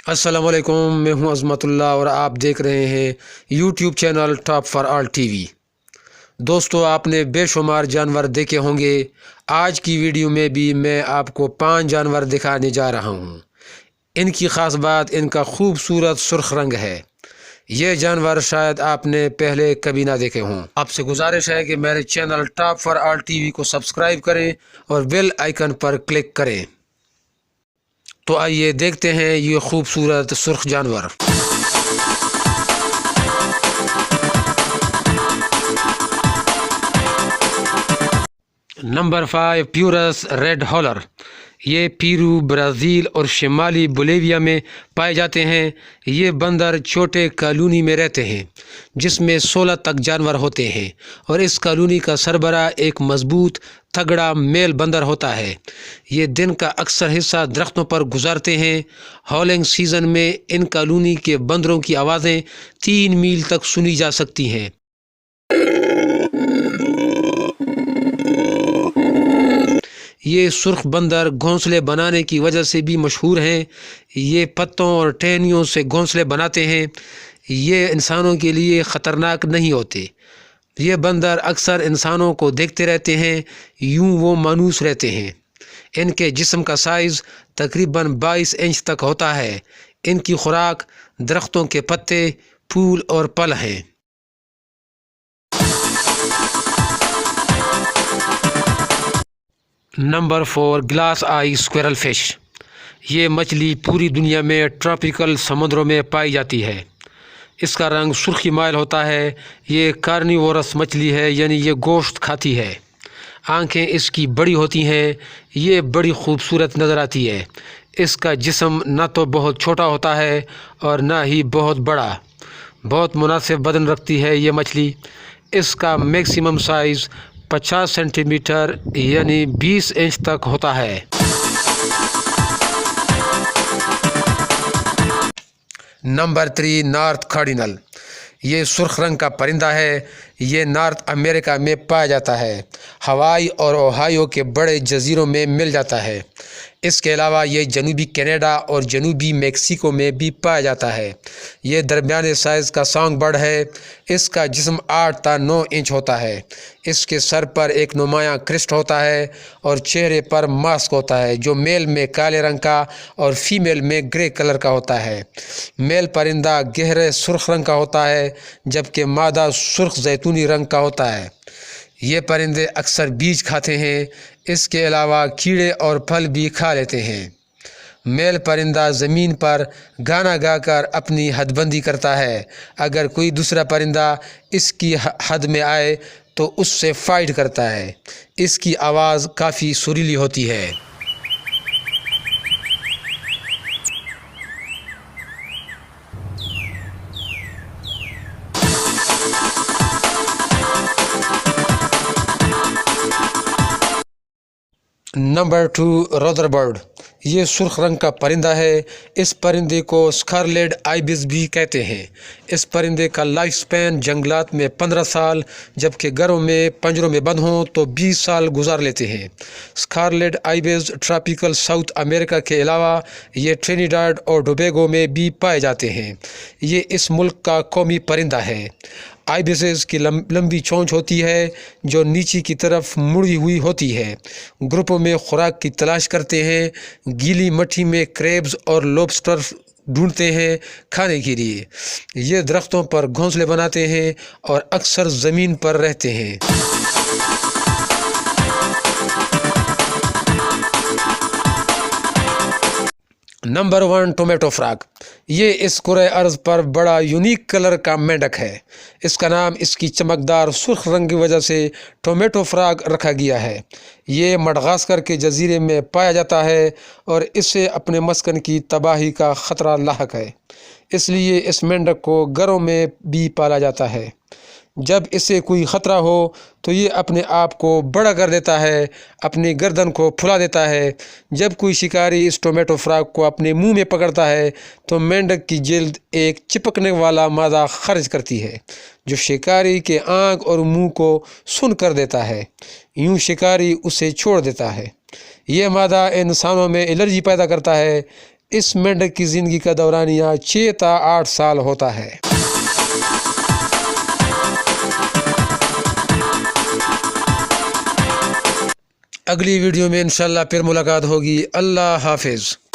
अस्सलाम वालेकुम, मैं हूं अज़मत उल्लाह और आप देख रहे हैं YouTube channel top for all TV. दोस्तों, आपने बेशुमार जानवर देखे होंगे। आज की वीडियो में भी मैं आपको 5 जानवर दिखाने जा रहा हूं। इनकी ख़ास बात इनका खूबसूरत सुर्ख रंग है। ये जानवर शायद आपने पहले कभी ना देखे हों। आपसे गुजारिश है कि मेरे channel top for all TV को सब्सक्राइब करें और बेल आइकन पर क्लिक करें। तो आइए देखते हैं ये खूबसूरत सुर्ख जानवर। नंबर 5, प्यूरस रेड हॉलर। ये पेरू, ब्राज़ील और शिमाली बोलिविया में पाए जाते हैं। ये बंदर छोटे कॉलोनी में रहते हैं जिसमें 16 तक जानवर होते हैं और इस कॉलोनी का सरबराह एक मजबूत तगड़ा मेल बंदर होता है। ये दिन का अक्सर हिस्सा दरख्तों पर गुजारते हैं। हॉलिंग सीज़न में इन कॉलोनी के बंदरों की आवाज़ें 3 मील तक सुनी जा सकती हैं। ये सुर्ख बंदर घोंसले बनाने की वजह से भी मशहूर हैं। ये पत्तों और टहनियों से घोंसले बनाते हैं। ये इंसानों के लिए ख़तरनाक नहीं होते। ये बंदर अक्सर इंसानों को देखते रहते हैं, यूं वो मायूस रहते हैं। इनके जिस्म का साइज़ तकरीबन 22 इंच तक होता है। इनकी खुराक दरख्तों के पत्ते, फूल और फल हैं। Number 4, glass I squirrel fish. ये मछली पूरी दुनिया में ट्रॉपिकल समुद्रों में पाई जाती है। इसका रंग सुर्खी माइल होता है। ये कार्निवोरस मछली है, यानी ये गोश्त खाती है। आंखें इसकी बड़ी होती हैं। ये बड़ी खूबसूरत नज़र आती है। इसका जिस्म न तो बहुत छोटा होता है और न ही बहुत बड़ा। बहुत मुनासिब बदन रखती है ये मछली। इसका मैक्सिमम साइज़ 50 सेंटीमीटर यानी 20 इंच तक होता है। Number 3, north cardinal. ये सुर्ख रंग का परिंदा है। ये नॉर्थ अमेरिका में पाया जाता है। हवाई और ओहायो के बड़े जजीरों में मिल जाता है। इसके अलावा ये जनूबी कनाडा और जनूबी मेक्सिको में भी पाया जाता है। ये दरमियाने साइज़ का सॉन्ग बर्ड है। इसका जिस्म 8 से 9 इंच होता है। इसके सर पर एक नुमायाँ क्रिस्ट होता है और चेहरे पर मास्क होता है जो मेल में काले रंग का और फीमेल में ग्रे कलर का होता है। मेल परिंदा गहरे सुर्ख रंग का होता है जबकि मादा सुर्ख जैतूनी रंग का होता है। ये परिंदे अक्सर बीज खाते हैं। इसके अलावा कीड़े और फल भी खा लेते हैं। मेल परिंदा ज़मीन पर गाना गाकर अपनी हदबंदी करता है। अगर कोई दूसरा परिंदा इसकी हद में आए तो उससे फाइट करता है। इसकी आवाज़ काफ़ी सुरीली होती है। नंबर 2, रोदरबर्ड। ये सुर्ख रंग का परिंदा है। इस परिंदे को स्कारलेट आइबिस भी कहते हैं। इस परिंदे का लाइफ स्पैन जंगलात में 15 साल जबकि घरों में पंजरों में बंद हों तो 20 साल गुजार लेते हैं। Scarlet ibis tropical south America के अलावा ये ट्रिनिडाड और टोबैगो में भी पाए जाते हैं। ये इस मुल्क का कौमी परिंदा है। आइबिसेस की लंबी चोंच होती है जो नीचे की तरफ मुड़ी हुई होती है। ग्रुपों में खुराक की तलाश करते हैं। गीली मट्टी में क्रैब्स और लॉबस्टर ढूंढते हैं खाने के लिए। ये दरख्तों पर घोंसले बनाते हैं और अक्सर ज़मीन पर रहते हैं। Number 1, tomato frog. ये इस कुरे अर्ज़ पर बड़ा यूनिक कलर का मेंढक है। इसका नाम इसकी चमकदार सुर्ख रंग की वजह से टोमेटो फ्रॉग रखा गया है। ये मडगास्कर के जजीरे में पाया जाता है और इससे अपने मस्कन की तबाही का ख़तरा लाहक है। इसलिए इस मेंढक को घरों में भी पाला जाता है। जब इसे कोई ख़तरा हो तो ये अपने आप को बड़ा कर देता है, अपनी गर्दन को फुला देता है। जब कोई शिकारी इस टोमेटो फ्रॉग को अपने मुंह में पकड़ता है तो मेंढक की जिल्द एक चिपकने वाला मादा खर्च करती है जो शिकारी के आँख और मुंह को सुन कर देता है। यूं शिकारी उसे छोड़ देता है। ये मादा इंसानों में एलर्जी पैदा करता है। اس مینڈک کی زندگی کا دورانیہ 6 تا 8 سال ہوتا ہے۔ اگلی ویڈیو میں انشاءاللہ پھر ملاقات ہوگی۔ اللہ حافظ۔